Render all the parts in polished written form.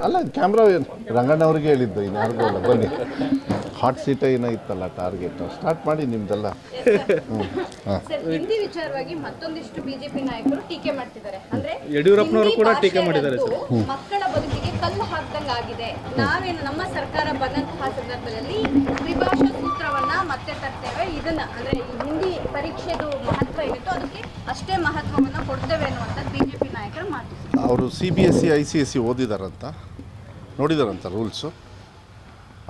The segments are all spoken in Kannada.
ಅಲ್ಲ ಕ್ಯಾಮ್ರಾ ರಂಗಣ್ಣವ್ರಿಗೆ ಹೇಳಿದ್ದು ಇನ್ಯಾರಿಗೂ ಅಲ್ಲ. ಬನ್ನಿ, ಹಾಟ್ ಸೀಟ ಏನೋ ಇತ್ತಲ್ಲ ಟಾರ್ಗೆಟ್, ಸ್ಟಾರ್ಟ್ ಮಾಡಿ ನಿಮ್ದೆಲ್ಲ. ಹಿಂದಿ ವಿಚಾರವಾಗಿ ಮತ್ತೊಂದಿಷ್ಟು ಬಿಜೆಪಿ ನಾಯಕರು ಟೀಕೆ ಮಾಡ್ತಿದ್ದಾರೆ. ಅಂದ್ರೆ ಯಡಿಯೂರಪ್ಪನವರು ಕೂಡ ಟೀಕೆ ಮಾಡಿದ್ದಾರೆ ಸರ್. ಮಕ್ಕಳ ಬದುಕಿಗೆ ಕಲ್ಲು ಹಾಕ್ದಂಗೆ ಆಗಿದೆ. ನಾವೇನು ನಮ್ಮ ಸರ್ಕಾರ ಬಂದಂತಹ ಸಂದರ್ಭದಲ್ಲಿ ದ್ವಿಭಾಷಾ ಸೂತ್ರವನ್ನ ಮತ್ತೆ ತರ್ತೇವೆ. ಇದನ್ನ ಅಂದ್ರೆ ಹಿಂದಿ ಪರೀಕ್ಷೆದು ಮಹತ್ವ ಏನಿತ್ತು ಅದಕ್ಕೆ ಅಷ್ಟೇ ಮಹತ್ವವನ್ನು ಕೊಡ್ತೇವೆ ಅನ್ನುವಂಥ ಬಿಜೆಪಿ ನಾಯಕರು ಮಾತು. ಅವರು CBSE ICSE ಓದಿದಾರಂತ, ನೋಡಿದಾರಂತ ರೂಲ್ಸು,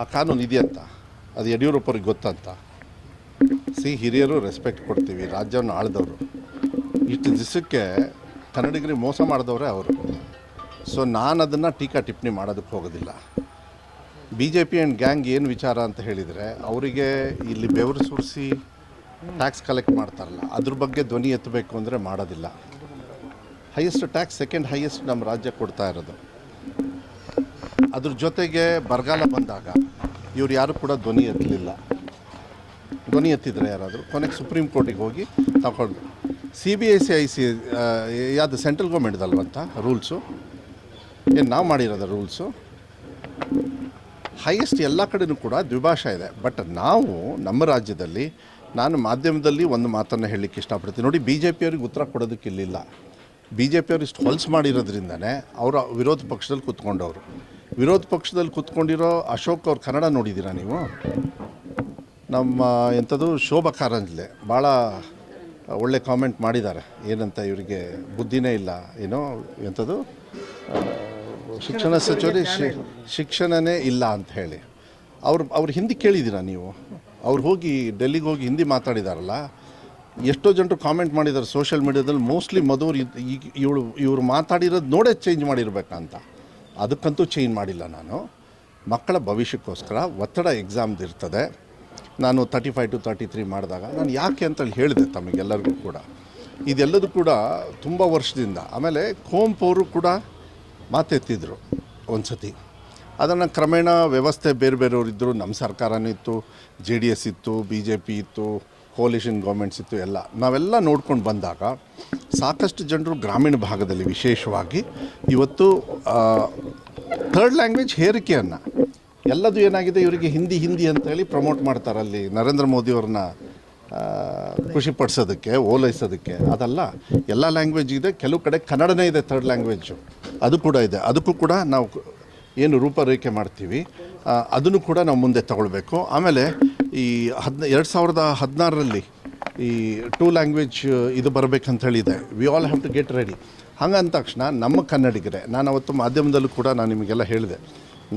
ಆ ಕಾನೂನು ಇದೆಯಂತ, ಅದು ಯಡಿಯೂರಪ್ಪವ್ರಿಗೆ ಗೊತ್ತಂತ. ಹಿರಿಯರು ರೆಸ್ಪೆಕ್ಟ್ ಕೊಡ್ತೀವಿ, ರಾಜ್ಯವನ್ನು ಆಳಿದವರು. ಇಷ್ಟು ದಿವಸಕ್ಕೆ ಕನ್ನಡಿಗರಿಗೆ ಮೋಸ ಮಾಡಿದವರೇ ಅವರು. ಸೊ ನಾನು ಅದನ್ನು ಟೀಕಾ ಟಿಪ್ಪಣಿ ಮಾಡೋದಕ್ಕೆ ಹೋಗೋದಿಲ್ಲ. BJP ಆ್ಯಂಡ್ ಗ್ಯಾಂಗ್ ಏನು ವಿಚಾರ ಅಂತ ಹೇಳಿದರೆ, ಅವರಿಗೆ ಇಲ್ಲಿ ಬೆವರು ಸುರಿಸಿ ಟ್ಯಾಕ್ಸ್ ಕಲೆಕ್ಟ್ ಮಾಡ್ತಾರಲ್ಲ, ಅದ್ರ ಬಗ್ಗೆ ಧ್ವನಿ ಎತ್ತಬೇಕು ಅಂದರೆ ಮಾಡೋದಿಲ್ಲ. ಹೈಯೆಸ್ಟ್ ಟ್ಯಾಕ್ಸ್ ಸೆಕೆಂಡ್ ಹೈಯೆಸ್ಟ್ ನಮ್ಮ ರಾಜ್ಯ ಕೊಡ್ತಾ ಇರೋದು. ಅದ್ರ ಜೊತೆಗೆ ಬರಗಾಲ ಬಂದಾಗ ಇವ್ರು ಯಾರು ಕೂಡ ಧ್ವನಿ ಎತ್ತಲಿಲ್ಲ. ಧ್ವನಿ ಎತ್ತಿದ್ರೆ ಯಾರಾದರೂ ಕೊನೆಗೆ ಸುಪ್ರೀಂ ಕೋರ್ಟಿಗೆ ಹೋಗಿ ತಗೊಂಡು CBSE ಯಾವುದು ಸೆಂಟ್ರಲ್ ಗೌರ್ಮೆಂಟ್ದಲ್ವಂತ ರೂಲ್ಸು, ಏನು ನಾವು ಮಾಡಿರೋದ ರೂಲ್ಸು. ಹೈಯೆಸ್ಟ್ ಎಲ್ಲ ಕಡೆಯೂ ಕೂಡ ದ್ವಿಭಾಷಾ ಇದೆ. ಬಟ್ ನಾವು ನಮ್ಮ ರಾಜ್ಯದಲ್ಲಿ, ನಾನು ಮಾಧ್ಯಮದಲ್ಲಿ ಒಂದು ಮಾತನ್ನು ಹೇಳಲಿಕ್ಕೆ ಇಷ್ಟಪಡ್ತೀನಿ. ನೋಡಿ, BJP ಅವ್ರಿಗೆ ಉತ್ತರ ಕೊಡೋದಕ್ಕಿಲ್ಲ. BJP ಅವ್ರು ಇಷ್ಟು ಹೊಲ್ಸು ಮಾಡಿರೋದ್ರಿಂದನೇ ಅವರ ವಿರೋಧ ಪಕ್ಷದಲ್ಲಿ ಕೂತ್ಕೊಂಡವರು. ವಿರೋಧ ಪಕ್ಷದಲ್ಲಿ ಕೂತ್ಕೊಂಡಿರೋ ಅಶೋಕ್ ಅವ್ರ ಕನ್ನಡ ನೋಡಿದ್ದೀರಾ ನೀವು? ನಮ್ಮ ಎಂಥದ್ದು ಶೋಭಾ ಕಾರಂಜ್ಲೆ ಭಾಳ ಒಳ್ಳೆ ಕಾಮೆಂಟ್ ಮಾಡಿದ್ದಾರೆ. ಏನಂತ, ಇವರಿಗೆ ಬುದ್ಧಿನೇ ಇಲ್ಲ ಏನೋ, ಎಂಥದ್ದು ಶಿಕ್ಷಣ ಸಚಿವರೇ ಶಿಕ್ಷಣನೇ ಇಲ್ಲ ಅಂತ ಹೇಳಿ. ಅವ್ರು ಹಿಂದಿ ಕೇಳಿದ್ದೀರಾ ನೀವು? ಅವ್ರು ಹೋಗಿ ಡೆಲ್ಲಿಗೆ ಹೋಗಿ ಹಿಂದಿ ಮಾತಾಡಿದಾರಲ್ಲ, ಎಷ್ಟೋ ಜನರು ಕಾಮೆಂಟ್ ಮಾಡಿದ್ದಾರೆ ಸೋಷಿಯಲ್ ಮೀಡ್ಯಾದಲ್ಲಿ. ಮೋಸ್ಟ್ಲಿ ಮಧುರ್ ಇವರು ಮಾತಾಡಿರೋದು ನೋಡೇ ಚೇಂಜ್ ಮಾಡಿರ್ಬೇಕಂತ. ಅದಕ್ಕಂತೂ ಚೇಂಜ್ ಮಾಡಿಲ್ಲ ನಾನು. ಮಕ್ಕಳ ಭವಿಷ್ಯಕ್ಕೋಸ್ಕರ ಒತ್ತಡ ಎಕ್ಸಾಮ್ದು ಇರ್ತದೆ. ನಾನು 35 to 33 ಮಾಡಿದಾಗ ನಾನು ಯಾಕೆ ಅಂತೇಳಿ ಹೇಳಿದೆ ತಮಗೆಲ್ಲರಿಗೂ ಕೂಡ. ಇದೆಲ್ಲದೂ ಕೂಡ ತುಂಬ ವರ್ಷದಿಂದ. ಆಮೇಲೆ ಕುವೆಂಪು ಅವರು ಕೂಡ ಮಾತೆತ್ತಿದ್ರು ಒಂದು ಸತಿ. ಅದನ್ನು ಕ್ರಮೇಣ ವ್ಯವಸ್ಥೆ ಬೇರೆ ಬೇರೆಯವರಿದ್ದರು. ನಮ್ಮ ಸರ್ಕಾರನೂ ಇತ್ತು, JDS ಇತ್ತು, BJP ಇತ್ತು, ಕೋಲಿಷನ್ ಗೌರ್ಮೆಂಟ್ಸ್ ಇತ್ತು, ಎಲ್ಲ ನಾವೆಲ್ಲ ನೋಡ್ಕೊಂಡು ಬಂದಾಗ ಸಾಕಷ್ಟು ಜನರು ಗ್ರಾಮೀಣ ಭಾಗದಲ್ಲಿ ವಿಶೇಷವಾಗಿ ಇವತ್ತು ಥರ್ಡ್ ಲ್ಯಾಂಗ್ವೇಜ್ ಹೇರಿಕೆಯನ್ನು ಎಲ್ಲದು ಏನಾಗಿದೆ, ಇವರಿಗೆ ಹಿಂದಿ ಅಂತೇಳಿ ಪ್ರಮೋಟ್ ಮಾಡ್ತಾರೆ ಅಲ್ಲಿ ನರೇಂದ್ರ ಮೋದಿಯವ್ರನ್ನ ಖುಷಿಪಡಿಸೋದಕ್ಕೆ, ಓಲೈಸೋದಕ್ಕೆ. ಅದಲ್ಲ, ಎಲ್ಲ ಲ್ಯಾಂಗ್ವೇಜ್ ಇದೆ. ಕೆಲವು ಕಡೆ ಕನ್ನಡನೇ ಇದೆ ಥರ್ಡ್ ಲ್ಯಾಂಗ್ವೇಜು, ಅದು ಕೂಡ ಇದೆ. ಅದಕ್ಕೂ ಕೂಡ ನಾವು ಏನು ರೂಪರೇಖೆ ಮಾಡ್ತೀವಿ ಅದನ್ನು ಕೂಡ ನಾವು ಮುಂದೆ ತಗೊಳ್ಬೇಕು. ಆಮೇಲೆ ಈ 2016ರಲ್ಲಿ ಈ 2 ಲ್ಯಾಂಗ್ವೇಜ್ ಇದು ಬರಬೇಕಂತ ಹೇಳಿದೆ. We all have to get ready. ಹಂಗಂದ ತಕ್ಷಣ ನಮ್ಮ ಕನ್ನಡಿಗರೇ, ನಾನು ಅವತ್ತು ಮಾಧ್ಯಮದಲ್ಲೂ ಕೂಡ ನಾನು ನಿಮಗೆಲ್ಲ ಹೇಳಿದೆ,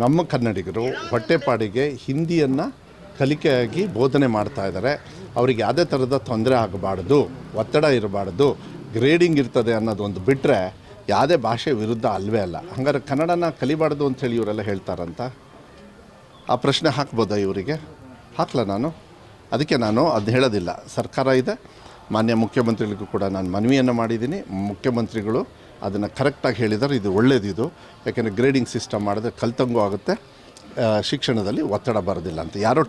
ನಮ್ಮ ಕನ್ನಡಿಗರು ಹೊಟ್ಟೆಪಾಡಿಗೆ ಹಿಂದಿಯನ್ನು ಕಲಿಕೆಯಾಗಿ ಬೋಧನೆ ಮಾಡ್ತಾ ಇದ್ದಾರೆ. ಅವರಿಗೆ ಯಾವುದೇ ಥರದ ತೊಂದರೆ ಆಗಬಾರ್ದು, ಒತ್ತಡ ಇರಬಾರ್ದು, ಗ್ರೇಡಿಂಗ್ ಇರ್ತದೆ ಅನ್ನೋದು ಒಂದು ಬಿಟ್ಟರೆ ಯಾವುದೇ ಭಾಷೆ ವಿರುದ್ಧ ಅಲ್ವೇ ಅಲ್ಲ. ಹಂಗಾರೆ ಕನ್ನಡನ ಕಲಿಬಾರ್ದು ಅಂಥೇಳಿ ಇವರೆಲ್ಲ ಹೇಳ್ತಾರಂತ. ಆ ಪ್ರಶ್ನೆ ಹಾಕ್ಬೋದಾ ಇವರಿಗೆ? ಹಾಕಲ್ಲ ನಾನು. ಅದಕ್ಕೆ ನಾನು ಅದು ಹೇಳೋದಿಲ್ಲ. ಸರ್ಕಾರ ಇದೆ, ಮಾನ್ಯ ಮುಖ್ಯಮಂತ್ರಿಗಳಿಗೂ ಕೂಡ ನಾನು ಮನವಿಯನ್ನು ಮಾಡಿದ್ದೀನಿ. ಮುಖ್ಯಮಂತ್ರಿಗಳು ಅದನ್ನು ಕರೆಕ್ಟಾಗಿ ಹೇಳಿದ್ದಾರೆ. ಇದು ಒಳ್ಳೆಯದಿದು, ಯಾಕೆಂದರೆ ಗ್ರೇಡಿಂಗ್ ಸಿಸ್ಟಮ್ ಮಾಡಿದ್ರೆ ಕಲ್ತಂಗೂ ಆಗುತ್ತೆ, ಶಿಕ್ಷಣದಲ್ಲಿ ಒತ್ತಡ ಬರೋದಿಲ್ಲ ಅಂತ. ಯಾರೋ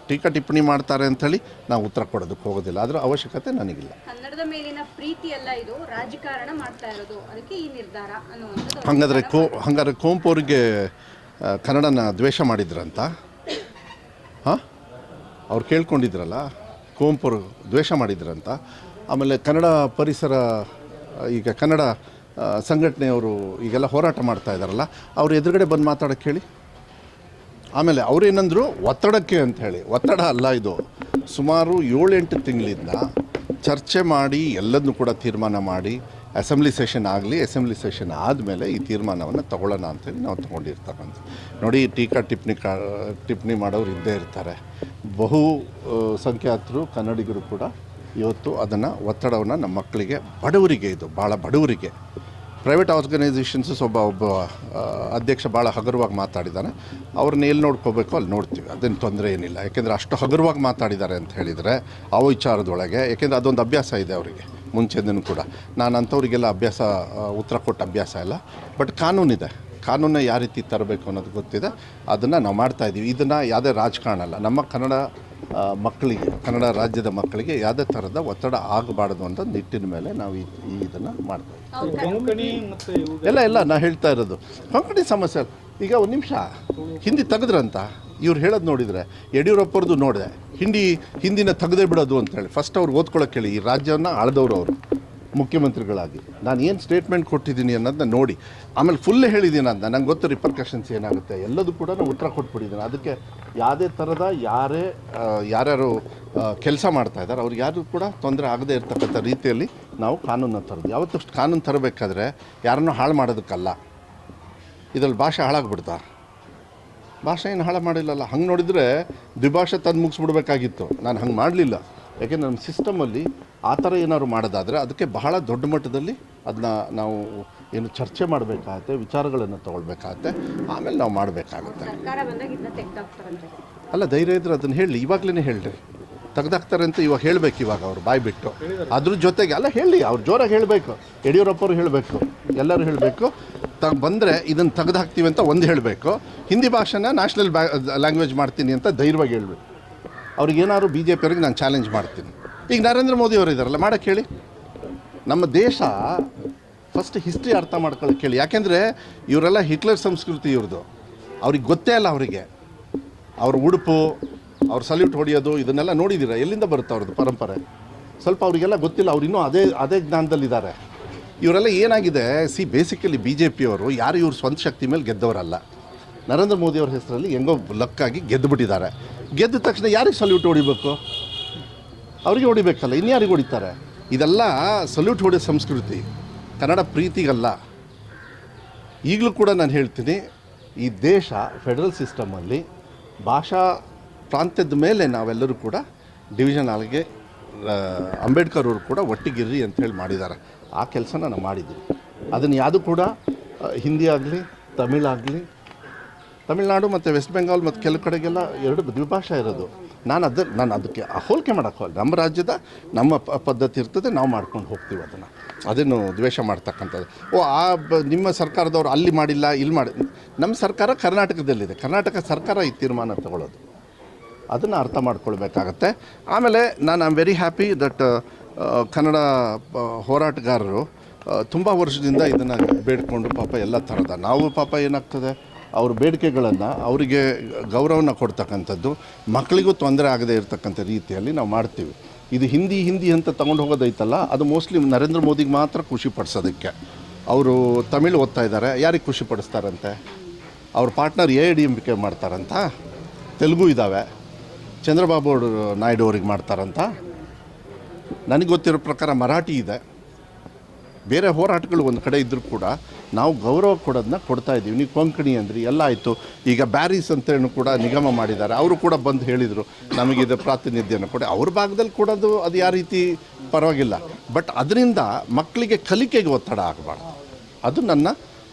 ಟೀಕಾ ಟಿಪ್ಪಣಿ ಮಾಡ್ತಾರೆ ಅಂಥೇಳಿ ನಾವು ಉತ್ತರ ಕೊಡೋದಕ್ಕೆ ಹೋಗೋದಿಲ್ಲ. ಅದರ ಅವಶ್ಯಕತೆ ನನಗಿಲ್ಲ. ಕನ್ನಡದ ಮೇಲಿನ ಪ್ರೀತಿ ಎಲ್ಲ ಇದು ರಾಜಕಾರಣ ಮಾಡ್ತಾ ಇರೋದು, ಅದಕ್ಕೆ ಈ ನಿರ್ಧಾರ ಅನ್ನುವಂಥದ್ದು. ಹಂಗಾದ್ರೆ ಕುವೆಂಪು ಅವರಿಗೆ ಕನ್ನಡನ ದ್ವೇಷ ಮಾಡಿದ್ರಂತ? ಹಾಂ, ಅವ್ರು ಕೇಳ್ಕೊಂಡಿದ್ರಲ್ಲ, ಕುವೆಂಪು ಅವರು ದ್ವೇಷ ಮಾಡಿದ್ರಂತ. ಆಮೇಲೆ ಕನ್ನಡ ಪರಿಸರ, ಈಗ ಕನ್ನಡ ಸಂಘಟನೆಯವರು ಈಗೆಲ್ಲ ಹೋರಾಟ ಮಾಡ್ತಾ ಇದ್ದಾರಲ್ಲ, ಅವ್ರು ಎದುರುಗಡೆ ಬಂದು ಮಾತಾಡೋಕ್ಕೆ ಹೇಳಿ. ಆಮೇಲೆ ಅವರೇನಂದ್ರು ಒತ್ತಡಕ್ಕೆ ಅಂತ ಹೇಳಿ. ಒತ್ತಡ ಅಲ್ಲ ಇದು. ಸುಮಾರು 7-8 ತಿಂಗಳಿಂದ ಚರ್ಚೆ ಮಾಡಿ ಎಲ್ಲದನ್ನೂ ಕೂಡ ತೀರ್ಮಾನ ಮಾಡಿ ಅಸೆಂಬ್ಲಿ ಸೆಷನ್ ಆಗಲಿ, ಅಸೆಂಬ್ಲಿ ಸೆಷನ್ ಆದಮೇಲೆ ಈ ತೀರ್ಮಾನವನ್ನು ತಗೊಳ್ಳೋಣ ಅಂಥೇಳಿ ನಾವು ತೊಗೊಂಡಿರ್ತಕ್ಕಂಥ. ನೋಡಿ, ಟೀಕಾ ಟಿಪ್ಪಣಿ ಮಾಡೋರು ಇದ್ದೇ ಇರ್ತಾರೆ. ಬಹು ಸಂಖ್ಯಾತರು ಕನ್ನಡಿಗರು ಕೂಡ ಇವತ್ತು ಅದನ್ನು ಒತ್ತಡವನ್ನು ನಮ್ಮ ಮಕ್ಕಳಿಗೆ, ಬಡವರಿಗೆ, ಇದು ಭಾಳ ಬಡವರಿಗೆ, ಪ್ರೈವೇಟ್ ಆರ್ಗನೈಸೇಷನ್ಸು ಒಬ್ಬ ಅಧ್ಯಕ್ಷ ಭಾಳ ಹಗುರವಾಗಿ ಮಾತಾಡಿದ್ದಾನೆ. ಅವ್ರನ್ನ ಎಲ್ಲಿ ನೋಡ್ಕೋಬೇಕು ಅಲ್ಲಿ ನೋಡ್ತೀವಿ, ಅದೇನು ತೊಂದರೆ ಏನಿಲ್ಲ. ಯಾಕೆಂದರೆ ಅಷ್ಟು ಹಗುರವಾಗಿ ಮಾತಾಡಿದ್ದಾರೆ ಅಂತ ಹೇಳಿದರೆ ಆ ವಿಚಾರದೊಳಗೆ, ಯಾಕೆಂದರೆ ಅದೊಂದು ಅಭ್ಯಾಸ ಇದೆ ಅವರಿಗೆ ಮುಂಚೆದೂ ಕೂಡ. ನಾನು ಅಂಥವರಿಗೆಲ್ಲ ಉತ್ತರ ಕೊಟ್ಟ ಅಭ್ಯಾಸ ಇಲ್ಲ. ಬಟ್ ಕಾನೂನಿದೆ, ಕಾನೂನನ್ನ ಯಾವ ರೀತಿ ತರಬೇಕು ಅನ್ನೋದು ಗೊತ್ತಿದೆ. ಅದನ್ನು ನಾವು ಮಾಡ್ತಾಯಿದ್ದೀವಿ. ಇದನ್ನು ಯಾವುದೇ ರಾಜಕಾರಣ ಅಲ್ಲ. ನಮ್ಮ ಕನ್ನಡ ಮಕ್ಕಳಿಗೆ, ಕನ್ನಡ ರಾಜ್ಯದ ಮಕ್ಕಳಿಗೆ ಯಾವುದೇ ಥರದ ಒತ್ತಡ ಆಗಬಾರ್ದು ಅಂತ ನಿಟ್ಟಿನ ಮೇಲೆ ನಾವು ಇದನ್ನು ಮಾಡ್ತಾ ಇದ್ದೀವಿ. ಎಲ್ಲ ನಾನು ಹೇಳ್ತಾ ಇರೋದು ಕೊಂಕಣಿ ಸಮಸ್ಯೆ ಈಗ ಒಂದು ನಿಮಿಷ ಹಿಂದಿ ತೆಗೆದ್ರಂತ ಇವ್ರು ಹೇಳೋದು ನೋಡಿದರೆ ಯಡಿಯೂರಪ್ಪರದು ನೋಡಿದೆ ಹಿಂದಿನ ತೆಗೆದೇ ಬಿಡೋದು ಅಂತೇಳಿ ಫಸ್ಟ್ ಅವ್ರು ಓದ್ಕೊಳ್ಳೋಕೆ ಹೇಳಿ ಈ ರಾಜ್ಯವನ್ನು ಆಳ್ದವ್ರು ಅವರು ಮುಖ್ಯಮಂತ್ರಿಗಳಾಗಿ ನಾನು ಏನು ಸ್ಟೇಟ್ಮೆಂಟ್ ಕೊಟ್ಟಿದ್ದೀನಿ ಅನ್ನೋದನ್ನ ನೋಡಿ ಆಮೇಲೆ ಫುಲ್ ಹೇಳಿದ್ದೀನಿ ಅಂತ ನಂಗೆ ಗೊತ್ತು ರಿಪರ್ಕಷನ್ಸ್ ಏನಾಗುತ್ತೆ ಎಲ್ಲದೂ ಕೂಡ ನಾನು ಉತ್ತರ ಕೊಟ್ಬಿಟ್ಟಿದ್ದೀನಿ. ಅದಕ್ಕೆ ಯಾವುದೇ ಥರದ ಯಾರ್ಯಾರು ಕೆಲಸ ಮಾಡ್ತಾಯಿದ್ದಾರೆ ಅವ್ರಿಗೆ ಯಾರು ಕೂಡ ತೊಂದರೆ ಆಗದೇ ಇರತಕ್ಕಂಥ ರೀತಿಯಲ್ಲಿ ನಾವು ಕಾನೂನನ್ನು ತರೋದು. ಯಾವತ್ತಷ್ಟು ಕಾನೂನು ತರಬೇಕಾದ್ರೆ ಯಾರನ್ನೂ ಹಾಳು ಮಾಡೋದಕ್ಕಲ್ಲ. ಇದರಲ್ಲಿ ಭಾಷೆ ಹಾಳಾಗ್ಬಿಡ್ತಾ? ಭಾಷೆ ಏನು ಹಾಳು ಮಾಡಿಲ್ಲಲ್ಲ. ಹಂಗೆ ನೋಡಿದರೆ ದ್ವಿಭಾಷೆ ತಂದು ಮುಗಿಸ್ಬಿಡ್ಬೇಕಾಗಿತ್ತು. ನಾನು ಹಂಗೆ ಮಾಡಲಿಲ್ಲ. ಯಾಕೆಂದರೆ ನಮ್ಮ ಸಿಸ್ಟಮಲ್ಲಿ ಆ ಥರ ಏನಾದ್ರು ಮಾಡೋದಾದರೆ ಅದಕ್ಕೆ ಬಹಳ ದೊಡ್ಡ ಮಟ್ಟದಲ್ಲಿ ಅದನ್ನ ನಾವು ಏನು ಚರ್ಚೆ ಮಾಡಬೇಕಾಗತ್ತೆ, ವಿಚಾರಗಳನ್ನು ತೊಗೊಳ್ಬೇಕಾಗತ್ತೆ, ಆಮೇಲೆ ನಾವು ಮಾಡಬೇಕಾಗುತ್ತೆ. ಸರ್ಕಾರ ಬಂದಾಗ ಇದನ್ನ ತೆಗ್ದಾಕ್ತಾರಂತೆ. ಅಲ್ಲ, ಧೈರ್ಯ ಇದ್ರೆ ಅದನ್ನು ಹೇಳಿ, ಇವಾಗಲೇ ಹೇಳ್ರಿ. ತೆಗ್ದಾಕ್ತಾರೆ ಅಂತ ಇವಾಗ ಹೇಳಬೇಕು. ಇವಾಗ ಅವ್ರು ಬಾಯಿ ಬಿಟ್ಟು ಅದ್ರ ಜೊತೆಗೆ ಅಲ್ಲ ಹೇಳಿ, ಅವ್ರು ಜೋರಾಗಿ ಹೇಳಬೇಕು. ಯಡಿಯೂರಪ್ಪರು ಹೇಳಬೇಕು, ಎಲ್ಲರೂ ಹೇಳಬೇಕು. ಬಂದರೆ ಇದನ್ನು ತೆಗೆದು ಹಾಕ್ತೀವಿ ಅಂತ ಒಂದು ಹೇಳಬೇಕು. ಹಿಂದಿ ಭಾಷೆನ ನ್ಯಾಷನಲ್ ಲ್ಯಾಂಗ್ವೇಜ್ ಮಾಡ್ತೀನಿ ಅಂತ ಧೈರ್ಯವಾಗಿ ಹೇಳಬೇಕು. ಅವ್ರಿಗೇನಾದ್ರು ಬಿ ಜೆ ಪಿಯವ್ರಿಗೆ ನಾನು ಚಾಲೆಂಜ್ ಮಾಡ್ತೀನಿ. ಈಗ ನರೇಂದ್ರ ಮೋದಿ ಅವರು ಇದ್ದಾರಲ್ಲ, ಮಾಡೋಕ್ಕೆ ಹೇಳಿ. ನಮ್ಮ ದೇಶ ಫಸ್ಟ್ ಹಿಸ್ಟ್ರಿ ಅರ್ಥ ಮಾಡ್ಕೊಳ್ಳೋಕೆ ಹೇಳಿ. ಯಾಕೆಂದರೆ ಇವರೆಲ್ಲ ಹಿಟ್ಲರ್ ಸಂಸ್ಕೃತಿ ಇವ್ರದ್ದು. ಅವ್ರಿಗೆ ಗೊತ್ತೇ ಅಲ್ಲ. ಅವರಿಗೆ ಅವ್ರ ಉಡುಪು, ಅವ್ರ ಸಲ್ಯೂಟ್ ಹೊಡೆಯೋದು ಇದನ್ನೆಲ್ಲ ನೋಡಿದ್ದೀರ? ಎಲ್ಲಿಂದ ಬರುತ್ತೆ ಅವ್ರದ್ದು ಪರಂಪರೆ? ಸ್ವಲ್ಪ ಅವರಿಗೆಲ್ಲ ಗೊತ್ತಿಲ್ಲ. ಅವ್ರು ಇನ್ನೂ ಅದೇ ಜ್ಞಾನದಲ್ಲಿದ್ದಾರೆ. ಇವರೆಲ್ಲ ಏನಾಗಿದೆ, ಬೇಸಿಕಲಿ ಬಿ ಜೆ ಪಿಯವರು ಯಾರು ಇವ್ರ ಸ್ವಂತ ಶಕ್ತಿ ಮೇಲೆ ಗೆದ್ದವರಲ್ಲ. ನರೇಂದ್ರ ಮೋದಿಯವ್ರ ಹೆಸರಲ್ಲಿ ಹೆಂಗೋ ಲಕ್ಕಾಗಿ ಗೆದ್ದುಬಿಟ್ಟಿದ್ದಾರೆ. ಗೆದ್ದ ತಕ್ಷಣ ಯಾರಿಗೆ ಸಲ್ಯೂಟ್ ಹೊಡಿಬೇಕು? ಅವರಿಗೆ ಹೊಡಿಬೇಕಲ್ಲ, ಇನ್ಯಾರಿಗೆ ಹೊಡಿತಾರೆ? ಇದೆಲ್ಲ ಸಲ್ಯೂಟ್ ಹೊಡೆಯೋ ಸಂಸ್ಕೃತಿ, ಕನ್ನಡ ಪ್ರೀತಿಗಲ್ಲ. ಈಗಲೂ ಕೂಡ ನಾನು ಹೇಳ್ತೀನಿ, ಈ ದೇಶ ಫೆಡರಲ್ ಸಿಸ್ಟಮಲ್ಲಿ ಭಾಷಾ ಪ್ರಾಂತ್ಯದ ಮೇಲೆ ನಾವೆಲ್ಲರೂ ಕೂಡ ಡಿವಿಷನ್ ಆಲ್ಗೆ ಅಂಬೇಡ್ಕರ್ ಅವರು ಕೂಡ ಒಟ್ಟಿಗಿರ್ರಿ ಅಂಥೇಳಿ ಮಾಡಿದ್ದಾರೆ. ಆ ಕೆಲಸನ ನಾವು ಮಾಡಿದ್ದೀವಿ. ಅದನ್ನು ಯಾವುದು ಕೂಡ ಹಿಂದಿ ಆಗಲಿ, ತಮಿಳ್ನಾಡು ಮತ್ತು ವೆಸ್ಟ್ ಬೆಂಗಾಲ್ ಮತ್ತು ಕೆಲವು ಕಡೆಗೆಲ್ಲ ಎರಡು ದ್ವಿಭಾಷಾ ಇರೋದು. ನಾನು ಅದಕ್ಕೆ ಹೋಲಿಕೆ ಮಾಡೋಕ್ಕೋಲ್ಲ. ನಮ್ಮ ರಾಜ್ಯದ ನಮ್ಮ ಪದ್ಧತಿ ಇರ್ತದೆ, ನಾವು ಮಾಡ್ಕೊಂಡು ಹೋಗ್ತೀವಿ. ಅದನ್ನು ದ್ವೇಷ ಮಾಡ್ತಕ್ಕಂಥದ್ದು. ನಿಮ್ಮ ಸರ್ಕಾರದವ್ರು ಅಲ್ಲಿ ಮಾಡಿಲ್ಲ, ಇಲ್ಲಿ ಮಾಡಿ. ನಮ್ಮ ಸರ್ಕಾರ ಕರ್ನಾಟಕದಲ್ಲಿದೆ. ಕರ್ನಾಟಕ ಸರ್ಕಾರ ಈ ತೀರ್ಮಾನ ತಗೊಳ್ಳೋದು. ಅದನ್ನು ಅರ್ಥ ಮಾಡ್ಕೊಳ್ಬೇಕಾಗತ್ತೆ. ಆಮೇಲೆ I am very happy that Kannada ಹೋರಾಟಗಾರರು ತುಂಬ ವರ್ಷದಿಂದ ಇದನ್ನು ಬೇಡ್ಕೊಂಡು ಪಾಪ ಎಲ್ಲ ಥರದ ನಾವು ಪಾಪ ಏನಾಗ್ತದೆ ಅವ್ರ ಬೇಡಿಕೆಗಳನ್ನು ಅವರಿಗೆ ಗೌರವನ ಕೊಡ್ತಕ್ಕಂಥದ್ದು, ಮಕ್ಕಳಿಗೂ ತೊಂದರೆ ಆಗದೇ ಇರತಕ್ಕಂಥ ರೀತಿಯಲ್ಲಿ ನಾವು ಮಾಡ್ತೀವಿ. ಇದು ಹಿಂದಿ ಅಂತ ತೊಗೊಂಡು ಹೋಗೋದೈತಲ್ಲ, ಅದು ಮೋಸ್ಟ್ಲಿ ನರೇಂದ್ರ ಮೋದಿಗೆ ಮಾತ್ರ ಖುಷಿ ಪಡಿಸೋದಕ್ಕೆ. ಅವರು ತಮಿಳು ಓದ್ತಾ ಇದ್ದಾರೆ, ಯಾರಿಗೆ ಖುಷಿ ಪಡಿಸ್ತಾರಂತೆ? ಅವ್ರ ಪಾರ್ಟ್ನರ್ AIADMK ಮಾಡ್ತಾರಂತ. ತೆಲುಗು ಇದ್ದಾವೆ, ಚಂದ್ರಬಾಬು ನಾಯ್ಡು ಅವ್ರಿಗೆ ಮಾಡ್ತಾರಂತ. ನನಗೆ ಗೊತ್ತಿರೋ ಪ್ರಕಾರ ಮರಾಠಿ ಇದೆ. ಬೇರೆ ಹೋರಾಟಗಳು ಒಂದು ಕಡೆ ಇದ್ದರೂ ಕೂಡ ನಾವು ಗೌರವ ಕೊಡೋದನ್ನ ಕೊಡ್ತಾ ಇದ್ದೀವಿ. ನೀವು ಕೊಂಕಣಿ ಅಂದ್ರಿ, ಎಲ್ಲ ಆಯಿತು. ಈಗ ಬ್ಯಾರೀಸ್ ಅಂತೇಳಿ ಕೂಡ ನಿಗಮ ಮಾಡಿದ್ದಾರೆ. ಅವರು ಕೂಡ ಬಂದು ಹೇಳಿದರು ನಮಗಿದು ಪ್ರಾತಿನಿಧ್ಯನ ಕೊಡಿ. ಅವ್ರ ಭಾಗದಲ್ಲಿ ಕೊಡೋದು ಅದು ಯಾವ ರೀತಿ ಪರವಾಗಿಲ್ಲ. ಬಟ್ ಅದರಿಂದ ಮಕ್ಕಳಿಗೆ ಕಲಿಕೆಗೆ ಒತ್ತಡ ಆಗಬಾರ್ದು. ಅದು ನನ್ನ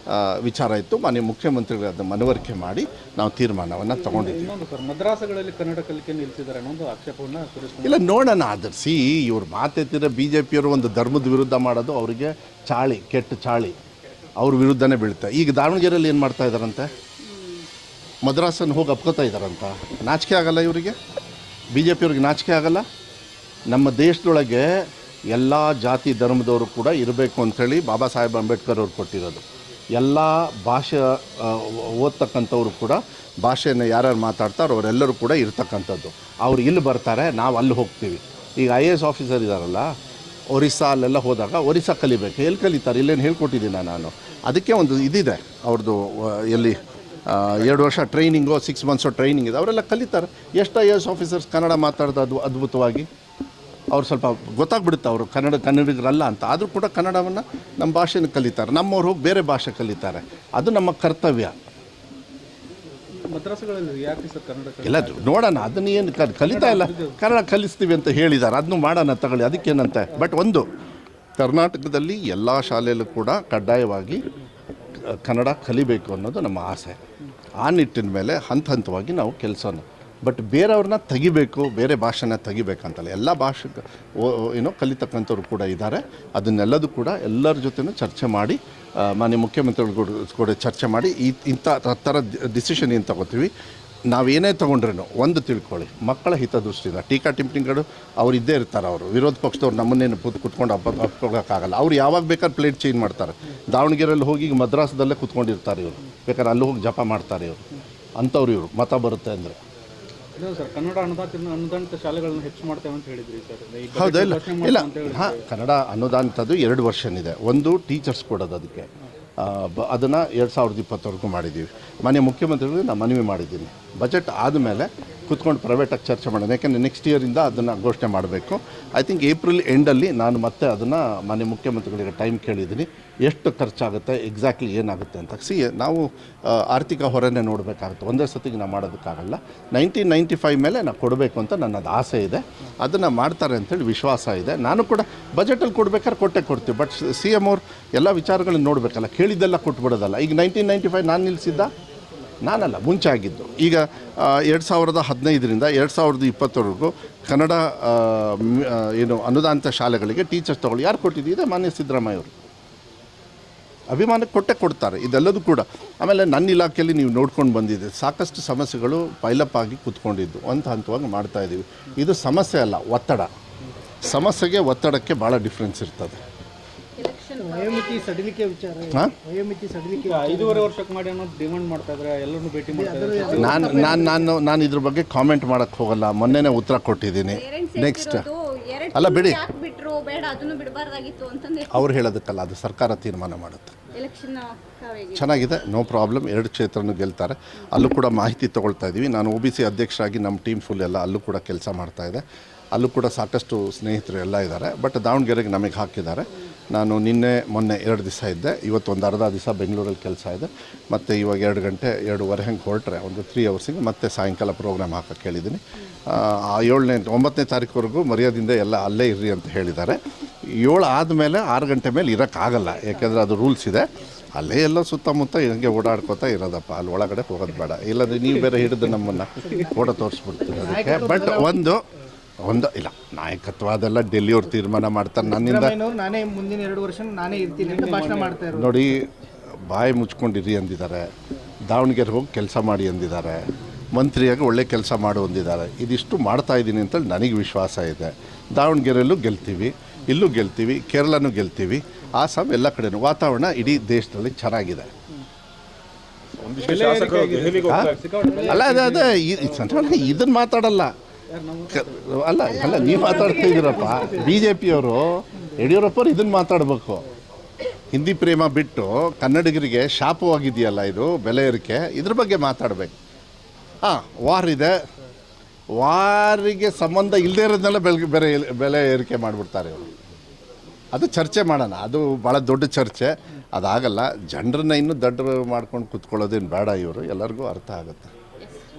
ವಿಚಾರ ಇತ್ತು. ಮಾನ್ಯ ಮುಖ್ಯಮಂತ್ರಿಗಳು ಅದನ್ನು ಮನವರಿಕೆ ಮಾಡಿ ನಾವು ತೀರ್ಮಾನವನ್ನು ತಗೊಂಡಿದ್ದೀವಿ. ಇನ್ನೊಂದು ಸರ್, ಮದ್ರಾಸಗಳಲ್ಲಿ ಕನ್ನಡ ಕಲಿಕೆ ನಿಲ್ಲಿಸಿದ್ದಾರೆ ಅನ್ನೋ ಆಕ್ಷೇಪವನ್ನು ಇಲ್ಲ, ನೋಡೋಣ. ಆಧರಿಸಿ ಇವ್ರು ಮಾತೆತ್ತಿದ್ರೆ BJPಯವರು ಒಂದು ಧರ್ಮದ ವಿರುದ್ಧ ಮಾಡೋದು ಅವರಿಗೆ ಕೆಟ್ಟ ಚಾಳಿ. ಅವ್ರ ವಿರುದ್ಧನೇ ಬೀಳುತ್ತೆ. ಈಗ ದಾವಣಗೆರೆಯಲ್ಲಿ ಏನು ಮಾಡ್ತಾ ಇದ್ದಾರಂತೆ? ಮದ್ರಾಸನ್ನು ಹೋಗಿ ಅಪ್ಕೋತಾ ಇದ್ದಾರಂತ. ನಾಚಿಕೆ ಆಗಲ್ಲ ಇವರಿಗೆ? BJPಯವ್ರಿಗೆ ನಾಚಿಕೆ ಆಗಲ್ಲ? ನಮ್ಮ ದೇಶದೊಳಗೆ ಎಲ್ಲ ಜಾತಿ ಧರ್ಮದವರು ಕೂಡ ಇರಬೇಕು ಅಂಥೇಳಿ ಬಾಬಾ ಸಾಹೇಬ್ ಅಂಬೇಡ್ಕರ್ ಅವ್ರು ಕೊಟ್ಟಿರೋದು. ಎಲ್ಲ ಭಾಷೆ ಓದ್ತಕ್ಕಂಥವ್ರು ಕೂಡ ಭಾಷೆಯನ್ನು ಯಾರ್ಯಾರು ಮಾತಾಡ್ತಾರೋ ಅವರೆಲ್ಲರೂ ಕೂಡ ಇರ್ತಕ್ಕಂಥದ್ದು. ಅವ್ರು ಇಲ್ಲಿ ಬರ್ತಾರೆ, ನಾವು ಅಲ್ಲಿ ಹೋಗ್ತೀವಿ. ಈಗ IAS ಆಫೀಸರ್ ಇದ್ದಾರಲ್ಲ, ಒರಿಸ್ಸಾ ಅಲ್ಲೆಲ್ಲ ಹೋದಾಗ ಒರಿಸ್ಸಾ ಕಲಿಬೇಕು. ಎಲ್ಲಿ ಕಲಿತಾರೆ? ಇಲ್ಲೇನು ಹೇಳ್ಕೊಟ್ಟಿದ್ದೀನಿ ನಾನು. ಅದಕ್ಕೆ ಒಂದು ಇದಿದೆ ಅವ್ರದ್ದು, ಎಲ್ಲಿ 2 ವರ್ಷ ಟ್ರೈನಿಂಗು, 6 ಮಂತ್ಸು ಟ್ರೈನಿಂಗ್ ಇದೆ. ಅವರೆಲ್ಲ ಕಲಿತಾರೆ. ಎಷ್ಟು IAS ಆಫೀಸರ್ಸ್ ಕನ್ನಡ ಮಾತಾಡೋದು ಅದ್ಭುತವಾಗಿ. ಅವ್ರು ಸ್ವಲ್ಪ ಗೊತ್ತಾಗ್ಬಿಡುತ್ತೆ ಅವರು ಕನ್ನಡಿಗರಲ್ಲ ಅಂತ. ಆದರೂ ಕೂಡ ಕನ್ನಡವನ್ನು ನಮ್ಮ ಭಾಷೆನ ಕಲಿತಾರೆ. ನಮ್ಮವ್ರು ಹೋಗಿ ಬೇರೆ ಭಾಷೆ ಕಲಿತಾರೆ. ಅದು ನಮ್ಮ ಕರ್ತವ್ಯ. ಮದ್ರಾಸಗಳಲ್ಲಿ ಯಾಕೆ ಸರ್ ಕನ್ನಡ ಇಲ್ಲ, ನೋಡೋಣ. ಅದನ್ನು ಏನು ಕಲಿತಾ ಇಲ್ಲ, ಕನ್ನಡ ಕಲಿಸ್ತೀವಿ ಅಂತ ಹೇಳಿದ್ದಾರೆ. ಅದನ್ನು ಮಾಡೋಣ, ತಗೊಳ್ಳಿ, ಅದಕ್ಕೇನಂತೆ. ಬಟ್ ಒಂದು, ಕರ್ನಾಟಕದಲ್ಲಿ ಎಲ್ಲ ಶಾಲೆಯಲ್ಲೂ ಕೂಡ ಕಡ್ಡಾಯವಾಗಿ ಕನ್ನಡ ಕಲಿಬೇಕು ಅನ್ನೋದು ನಮ್ಮ ಆಸೆ. ಆ ನಿಟ್ಟಿನ ಮೇಲೆ ಹಂತವಾಗಿ ನಾವು ಕೆಲಸನ. ಬಟ್ ಬೇರೆಯವ್ರನ್ನ ತೆಗಿಬೇಕು, ಬೇರೆ ಭಾಷೆನ ತೆಗಿಬೇಕಂತಲ್ಲ. ಎಲ್ಲ ಭಾಷೆ ಕಲಿತಕ್ಕಂಥವ್ರು ಕೂಡ ಇದ್ದಾರೆ. ಅದನ್ನೆಲ್ಲದೂ ಕೂಡ ಎಲ್ಲರ ಜೊತೆನೂ ಚರ್ಚೆ ಮಾಡಿ, ಮಾನ್ಯ ಮುಖ್ಯಮಂತ್ರಿಗಳು ಕೂಡ ಚರ್ಚೆ ಮಾಡಿ ಇಂಥ ಥರ ಡಿಸಿಷನ್ ಏನು ತಗೋತೀವಿ. ನಾವೇನೇ ತೊಗೊಂಡ್ರೇನು ಒಂದು ತಿಳ್ಕೊಳ್ಳಿ, ಮಕ್ಕಳ ಹಿತದೃಷ್ಟಿಯಿಂದ ಟೀಕಾ ಟಿಪ್ಪಣಿಗಳು ಅವ್ರು ಇದ್ದೇ ಇರ್ತಾರೆ. ಅವರು ವಿರೋಧ ಪಕ್ಷದವ್ರು ನಮ್ಮನ್ನೇನು ಕುತ್ಕೊಂಡು ಹಬ್ಬೋಕ್ಕಾಗಲ್ಲ. ಅವ್ರು ಯಾವಾಗ ಬೇಕಾದ್ರೆ ಪ್ಲೇಟ್ ಚೇಂಜ್ ಮಾಡ್ತಾರೆ. ದಾವಣಗೆರೆಯಲ್ಲಿ ಹೋಗಿ ಈಗ ಮದ್ರಾಸದಲ್ಲೇ ಕುತ್ಕೊಂಡಿರ್ತಾರೆ ಇವರು, ಬೇಕಾದ್ರೆ ಅಲ್ಲಿ ಹೋಗಿ ಜಪ ಮಾಡ್ತಾರೆ ಇವರು. ಅಂಥವ್ರು ಇವರು ಮತ ಬರುತ್ತೆ ಅಂದರೆ. ಇಲ್ಲ ಸರ್, ಕನ್ನಡ ಅನುದಾನಿತ ಶಾಲೆಗಳನ್ನು ಹೆಚ್ಚು ಮಾಡ್ತೇವೆ ಅಂತ ಹೇಳಿದ್ರಿ ಸರ್. ಹೌದಾ? ಇಲ್ಲ ಹಾಂ, ಕನ್ನಡ ಅನುದಾನಿತದ್ದು 2 ವರ್ಷನ್ ಇದೆ. ಒಂದು ಟೀಚರ್ಸ್ ಕೊಡೋದು, ಅದಕ್ಕೆ ಅದನ್ನು 2020ವರೆಗೂ ಮಾಡಿದ್ದೀವಿ. ಮಾನ್ಯ ಮುಖ್ಯಮಂತ್ರಿಗಳಿಗೆ ನಾನು ಮನವಿ ಮಾಡಿದ್ದೀನಿ, ಬಜೆಟ್ ಆದಮೇಲೆ ಕೂತ್ಕೊಂಡು ಪ್ರೈವೇಟಾಗಿ ಚರ್ಚೆ ಮಾಡೋಣ. ಯಾಕೆಂದರೆ ನೆಕ್ಸ್ಟ್ ಇಯರಿಂದ ಅದನ್ನು ಘೋಷಣೆ ಮಾಡಬೇಕು. ಐ ಥಿಂಕ್ ಏಪ್ರಿಲ್ ಎಂಡಲ್ಲಿ ನಾನು ಮತ್ತೆ ಅದನ್ನು ಮಾನ್ಯ ಮುಖ್ಯಮಂತ್ರಿಗಳಿಗೆ ಟೈಮ್ ಕೇಳಿದ್ದೀನಿ, ಎಷ್ಟು ಖರ್ಚಾಗುತ್ತೆ, ಎಕ್ಸಾಕ್ಟ್ಲಿ ಏನಾಗುತ್ತೆ ಅಂತ. ನಾವು ಆರ್ಥಿಕ ಹೊರೆನೇ ನೋಡಬೇಕಾಗುತ್ತೆ, ಒಂದೇ ಸತಿಗೆ ನಾವು ಮಾಡೋದಕ್ಕಾಗಲ್ಲ. 1995 ಮೇಲೆ ನಾವು ಕೊಡಬೇಕು ಅಂತ ನನ್ನದು ಆಸೆ ಇದೆ. ಅದನ್ನು ಮಾಡ್ತಾರೆ ಅಂತೇಳಿ ವಿಶ್ವಾಸ ಇದೆ. ನಾನು ಕೂಡ ಬಜೆಟಲ್ಲಿ ಕೊಡ್ಬೇಕಾದ್ರೆ ಕೊಡ್ತೀವಿ. ಬಟ್ CM ಅವ್ರು ಎಲ್ಲ ವಿಚಾರಗಳನ್ನ ನೋಡಬೇಕಲ್ಲ, ಕೇಳಿದ್ದೆಲ್ಲ ಕೊಟ್ಬಿಡೋದಲ್ಲ. ಈಗ 1995 ನಾನು ನಿಲ್ಲಿಸಿದ್ದ ನಾನಲ್ಲ, ಮುಂಚೆ ಆಗಿದ್ದು. ಈಗ 2015ರಿಂದ 2020ವರೆಗೂ ಕನ್ನಡ ಏನು ಅನುದಾನಿತ ಶಾಲೆಗಳಿಗೆ ಟೀಚರ್ಸ್ ತೊಗೊಳ್ಳಿ ಯಾರು ಕೊಟ್ಟಿದ್ದು? ಇದೆ ಮಾನ್ಯ ಸಿದ್ದರಾಮಯ್ಯ ಅವರು. ಅಭಿಮಾನಕ್ಕೆ ಕೊಡ್ತಾರೆ ಇದೆಲ್ಲದೂ ಕೂಡ. ಆಮೇಲೆ ನನ್ನ ಇಲಾಖೆಯಲ್ಲಿ ನೀವು ನೋಡ್ಕೊಂಡು ಬಂದಿದೆ, ಸಾಕಷ್ಟು ಸಮಸ್ಯೆಗಳು ಪೈಲಪ್ ಆಗಿ ಕೂತ್ಕೊಂಡಿದ್ದು ಹಂತವಾಗಿ ಮಾಡ್ತಾಯಿದ್ದೀವಿ. ಇದು ಸಮಸ್ಯೆ ಅಲ್ಲ, ಒತ್ತಡ. ಸಮಸ್ಯೆಗೆ ಒತ್ತಡಕ್ಕೆ ಭಾಳ ಡಿಫ್ರೆನ್ಸ್ ಇರ್ತದೆ. ವಯೋಮಿತಿ ಸಡಿಲಿಕೆ ವಿಚಾರ, ವಯೋಮಿತಿ ಸಡಿಲಿಕೆ 5.5 ವರ್ಷಕ್ಕೆ ಮಾಡಿ ಅನ್ನೋದು ಡಿಮಾಂಡ್ ಮಾಡ್ತಾ ಇದ್ದಾರೆ. ಎಲ್ಲರೂ ಭೇಟಿ ಮಾಡ್ತಾರೆ. ನಾನು ಇದ್ರ ಬಗ್ಗೆ ಕಾಮೆಂಟ್ ಮಾಡೋಕ್ಕೆ ಹೋಗಲ್ಲ. ಮೊನ್ನೆನೇ ಉತ್ತರ ಕೊಟ್ಟಿದ್ದೀನಿ. ನೆಕ್ಸ್ಟ್ ಅಲ್ಲ ಬಿಡಿ, ಅವ್ರು ಹೇಳೋದಕ್ಕಲ್ಲ, ಅದು ಸರ್ಕಾರ ತೀರ್ಮಾನ ಮಾಡುತ್ತೆ. ಚೆನ್ನಾಗಿದೆ, ನೋ ಪ್ರಾಬ್ಲಮ್. 2 ಕ್ಷೇತ್ರನೂ ಗೆಲ್ತಾರೆ. ಅಲ್ಲೂ ಕೂಡ ಮಾಹಿತಿ ತೊಗೊಳ್ತಾ ಇದ್ದೀವಿ. ನಾನು OBC ಅಧ್ಯಕ್ಷರಾಗಿ ನಮ್ಮ ಟೀಮ್ ಫುಲ್ ಎಲ್ಲ ಅಲ್ಲೂ ಕೂಡ ಕೆಲಸ ಮಾಡ್ತಾಯಿದೆ. ಅಲ್ಲೂ ಕೂಡ ಸಾಕಷ್ಟು ಸ್ನೇಹಿತರು ಎಲ್ಲ ಇದ್ದಾರೆ. ಬಟ್ ದಾವಣಗೆರೆಗೆ ನಮಗೆ ಹಾಕಿದ್ದಾರೆ. ನಾನು ನಿನ್ನೆ ಮೊನ್ನೆ 2 ದಿವಸ ಇದ್ದೆ. ಇವತ್ತು ಒಂದು ಅರ್ಧ ದಿವಸ ಬೆಂಗಳೂರಲ್ಲಿ ಕೆಲಸ ಇದೆ. ಮತ್ತು ಇವಾಗ 2 ಗಂಟೆ 2:30 ಹಂಗೆ ಹೊರಟ್ರೆ ಒಂದು 3 ಅವರ್ಸಿಗೆ ಮತ್ತೆ ಸಾಯಂಕಾಲ ಪ್ರೋಗ್ರಾಮ್ ಹಾಕೋಕ್ಕೆ ಹೇಳಿದ್ದೀನಿ. 9ನೇ ತಾರೀಕುವರೆಗೂ ಮರ್ಯಾದಿಂದ ಎಲ್ಲ ಅಲ್ಲೇ ಇರ್ರಿ ಅಂತ ಹೇಳಿದ್ದಾರೆ. 7 ಆದಮೇಲೆ 6 ಗಂಟೆ ಮೇಲೆ ಇರೋಕ್ಕಾಗಲ್ಲ, ಯಾಕೆಂದರೆ ಅದು ರೂಲ್ಸ್ ಇದೆ. ಅಲ್ಲೇ ಎಲ್ಲೋ ಸುತ್ತಮುತ್ತ ಹಿಂಗೆ ಓಡಾಡ್ಕೋತಾ ಇರೋದಪ್ಪ, ಅಲ್ಲಿ ಒಳಗಡೆ ಹೋಗೋದು ಬೇಡ. ಇಲ್ಲಾಂದರೆ ನೀವು ಬೇರೆ ಹಿಡಿದು ನಮ್ಮನ್ನು ಫೋಟೋ ತೋರಿಸ್ಬಿಡ್ತೀವಿ. ಅದಕ್ಕೆ ಬಟ್ ಒಂದು ಇಲ್ಲ, ನಾಯಕತ್ವ ಅದೆಲ್ಲ ಡೆಲ್ಲಿಯವ್ರು ತೀರ್ಮಾನ ಮಾಡ್ತಾರೆ. ನನ್ನಿಂದ ನಾನೇ ಮುಂದಿನ 2 ವರ್ಷ ನಾನೇ ಇರ್ತೀನಿ ಅಂತ ಭಾಷಣ ಮಾಡ್ತಾರೆ. ನೋಡಿ, ಬಾಯಿ ಮುಚ್ಕೊಂಡಿರಿ ಅಂದಿದ್ದಾರೆ. ದಾವಣಗೆರೆ ಹೋಗಿ ಕೆಲಸ ಮಾಡಿ ಅಂದಿದ್ದಾರೆ. ಮಂತ್ರಿಯಾಗಿ ಒಳ್ಳೆ ಕೆಲಸ ಮಾಡು ಅಂದಿದ್ದಾರೆ. ಇದಿಷ್ಟು ಮಾಡ್ತಾ ಇದ್ದೀನಿ ಅಂತೇಳಿ ನನಗೆ ವಿಶ್ವಾಸ ಇದೆ. ದಾವಣಗೆರೆಯಲ್ಲೂ ಗೆಲ್ತೀವಿ, ಇಲ್ಲೂ ಗೆಲ್ತೀವಿ, ಕೇರಳನೂ ಗೆಲ್ತೀವಿ, ಆಸಾಮ್, ಎಲ್ಲ ಕಡೆನೂ. ವಾತಾವರಣ ಇಡೀ ದೇಶದಲ್ಲಿ ಚೆನ್ನಾಗಿದೆ. ಅಲ್ಲ ಅದೇ ಇದನ್ನು ಮಾತಾಡಲ್ಲ ಅಲ್ಲ ನೀವು ಮಾತಾಡ್ತಾ ಇದ್ದೀರಪ್ಪ. BJPಯವರು, ಯಡಿಯೂರಪ್ಪರು ಇದನ್ನು ಮಾತಾಡಬೇಕು. ಹಿಂದಿ ಪ್ರೇಮ ಬಿಟ್ಟು ಕನ್ನಡಿಗರಿಗೆ ಶಾಪವಾಗಿದೆಯಲ್ಲ ಇದು ಬೆಲೆ ಏರಿಕೆ, ಇದ್ರ ಬಗ್ಗೆ ಮಾತಾಡಬೇಕು. ವಾರ್ ಇದೆ, ವಾರಿಗೆ ಸಂಬಂಧ ಇಲ್ಲದೇ ಇರೋದನ್ನೆಲ್ಲ ಬೆಲೆ ಏರಿಕೆ ಮಾಡಿಬಿಡ್ತಾರೆ ಇವರು. ಅದು ಚರ್ಚೆ ಮಾಡೋಣ, ಅದು ಭಾಳ ದೊಡ್ಡ ಚರ್ಚೆ. ಅದಾಗಲ್ಲ. ಜನರನ್ನ ಇನ್ನೂ ದಡ್ಡರು ಮಾಡ್ಕೊಂಡು ಕೂತ್ಕೊಳ್ಳೋದೇನು ಬೇಡ. ಇವರು ಎಲ್ಲರಿಗೂ ಅರ್ಥ ಆಗುತ್ತೆ.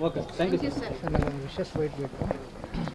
Okay, thank you sir. ವಿಶೇಷ ಬೇಕು.